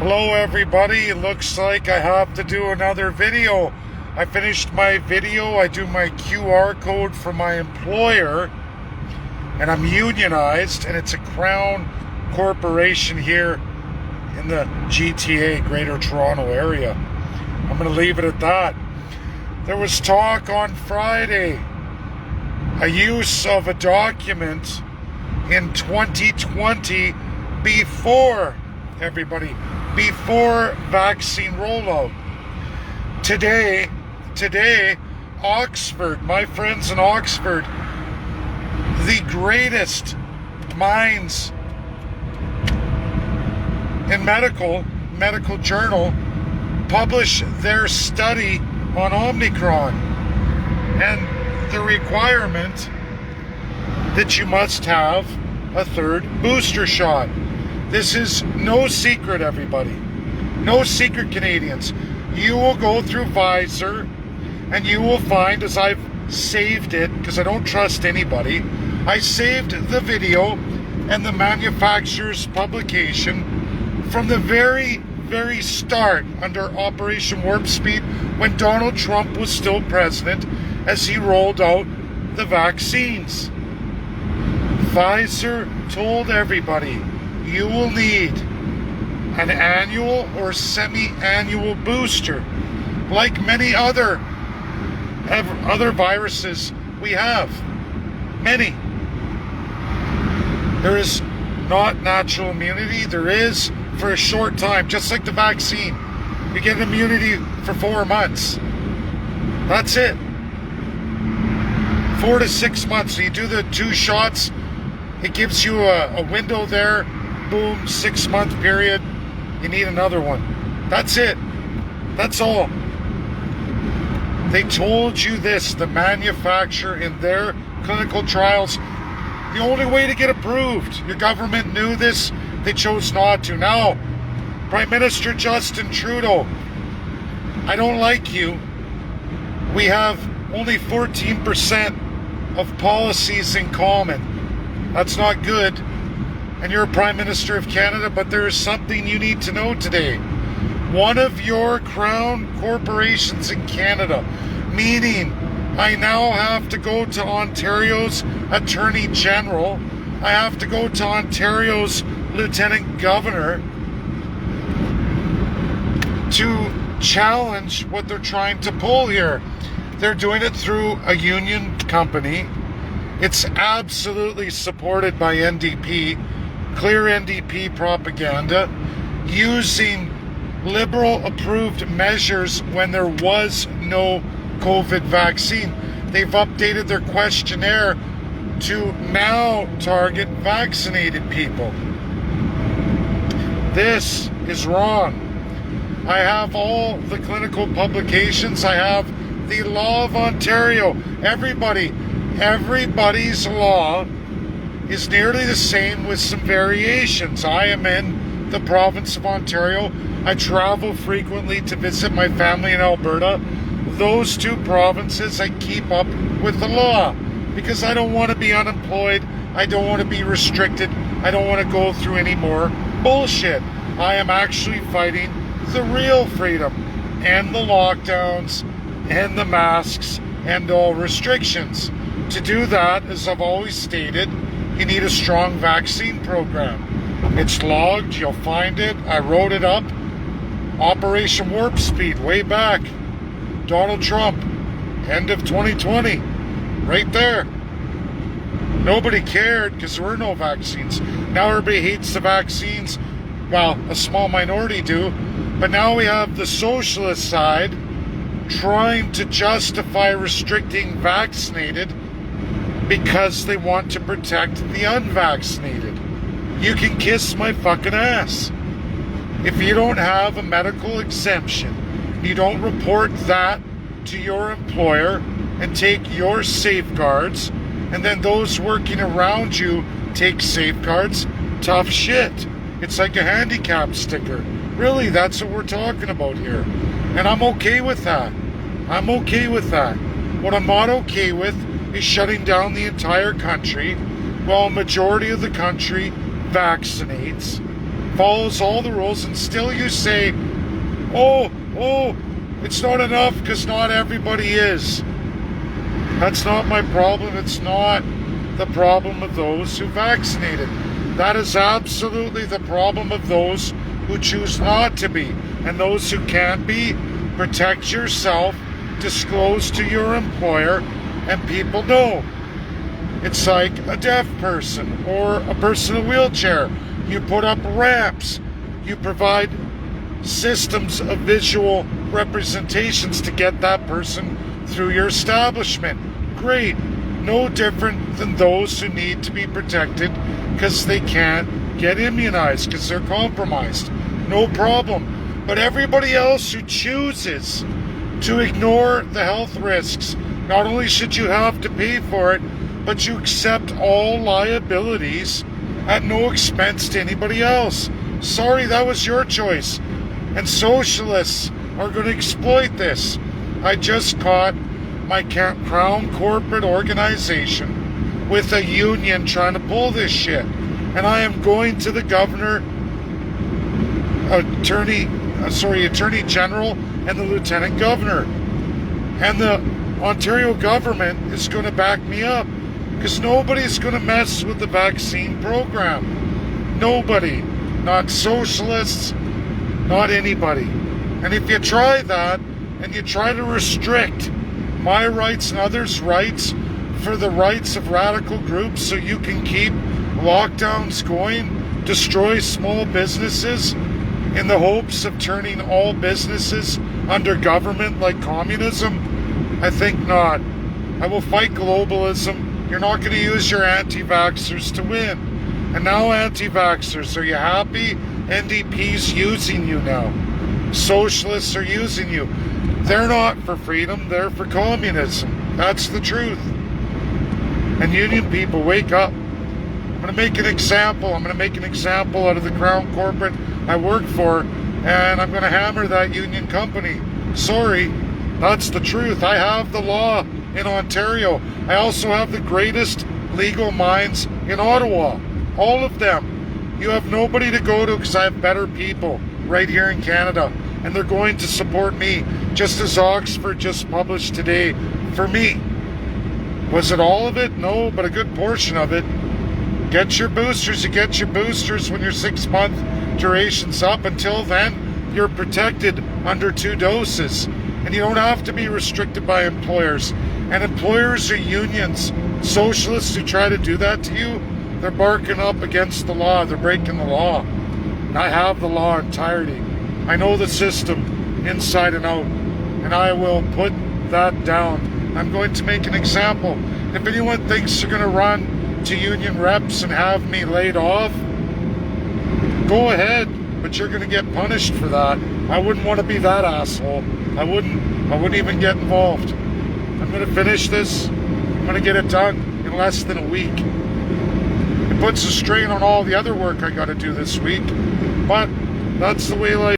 Hello everybody, it looks like I have to do another video. I finished my video, I do my QR code for my employer, and I'm unionized, and it's a Crown corporation here in the GTA, Greater Toronto Area. I'm going to leave it at that. There was talk on Friday, a use of a document in 2020 before vaccine rollout. Today, Oxford, my friends in Oxford, the greatest minds in medical journal, publish their study on Omicron and the requirement that you must have a third booster shot. This is no secret, everybody. No secret, Canadians. You will go through Pfizer and you will find, as I've saved it, because I don't trust anybody, I saved the video and the manufacturer's publication from the very start under Operation Warp Speed when Donald Trump was still president, as he rolled out the vaccines. Pfizer told everybody, you will need an annual or semi-annual booster, like many other viruses we have. Many. There is not natural immunity. There is for a short time, just like the vaccine. You get immunity for 4 months. That's it. 4 to 6 months. So you do the 2 shots. It gives you a window there. Boom, 6-month period. You need another one. That's it. That's all. They told you this, the manufacturer, in their clinical trials. The only way to get approved. Your government knew this. They chose not to. Now, Prime Minister Justin Trudeau, I don't like you. We have only 14% of policies in common. That's not good. And you're a Prime Minister of Canada, but there is something you need to know today. One of your Crown corporations in Canada, meaning I now have to go to Ontario's Attorney General, I have to go to Ontario's Lieutenant Governor to challenge what they're trying to pull here. They're doing it through a union company. It's absolutely supported by NDP. Clear NDP propaganda, using Liberal-approved measures when there was no COVID vaccine. They've updated their questionnaire to now target vaccinated people. This is wrong. I have all the clinical publications. I have the law of Ontario. Everybody's law is nearly the same with some variations. I am in the province of Ontario. I travel frequently to visit my family in Alberta. Those 2 provinces, I keep up with the law because I don't want to be unemployed. I don't want to be restricted. I don't want to go through any more bullshit. I am actually fighting the real freedom and the lockdowns and the masks and all restrictions. To do that, as I've always stated, you need a strong vaccine program. It's logged, you'll find it. I wrote it up. Operation Warp Speed, way back. Donald Trump, end of 2020. Right there. Nobody cared because there were no vaccines. Now everybody hates the vaccines. Well, a small minority do. But now we have the socialist side trying to justify restricting vaccinated because they want to protect the unvaccinated. You can kiss my fucking ass. If you don't have a medical exemption, you don't report that to your employer and take your safeguards, and then those working around you take safeguards, tough shit. It's like a handicap sticker. Really, that's what we're talking about here. And I'm okay with that. I'm okay with that. What I'm not okay with is shutting down the entire country while a majority of the country vaccinates follows all the rules, and still you say, oh, it's not enough because not everybody is. That's not my problem. It's not the problem of those who vaccinated. That is absolutely the problem of those who choose not to be. And those who can't be, protect yourself, disclose to your employer, and people know. It's like a deaf person or a person in a wheelchair. You put up ramps. You provide systems of visual representations to get that person through your establishment. Great. No different than those who need to be protected because they can't get immunized because they're compromised. No problem. But everybody else who chooses to ignore the health risks, not only should you have to pay for it, but you accept all liabilities at no expense to anybody else. Sorry, that was your choice. And socialists are going to exploit this. I just caught my crown corporate organization with a union trying to pull this shit. And I am going to the Attorney General and the Lieutenant Governor. And the Ontario government is going to back me up because nobody's going to mess with the vaccine program. Nobody. Not socialists, not anybody. And if you try that and you try to restrict my rights and others' rights for the rights of radical groups so you can keep lockdowns going, destroy small businesses in the hopes of turning all businesses under government like communism, I think not. I will fight globalism. You're not going to use your anti-vaxxers to win. And now anti-vaxxers, are you happy? NDP's using you now. Socialists are using you. They're not for freedom, they're for communism. That's the truth. And union people, wake up. I'm going to make an example. I'm going to make an example out of the Crown Corporate I work for, and I'm going to hammer that union company. Sorry, that's the truth. I have the law in Ontario. I also have the greatest legal minds in Ottawa. All of them. You have nobody to go to because I have better people right here in Canada, and they're going to support me, just as Oxford just published today for me. Was it all of it? No, but a good portion of it. Get your boosters. You get your boosters when your 6-month duration's up. Until then, you're protected under 2 doses. And you don't have to be restricted by employers. And employers are unions. Socialists who try to do that to you, they're barking up against the law. They're breaking the law. And I have the law entirety. I know the system inside and out. And I will put that down. I'm going to make an example. If anyone thinks they're going to run to union reps and have me laid off, go ahead. But you're going to get punished for that. I wouldn't want to be that asshole. I wouldn't even get involved. I'm going to finish this. I'm going to get it done in less than a week. It puts a strain on all the other work I got to do this week. But that's the way life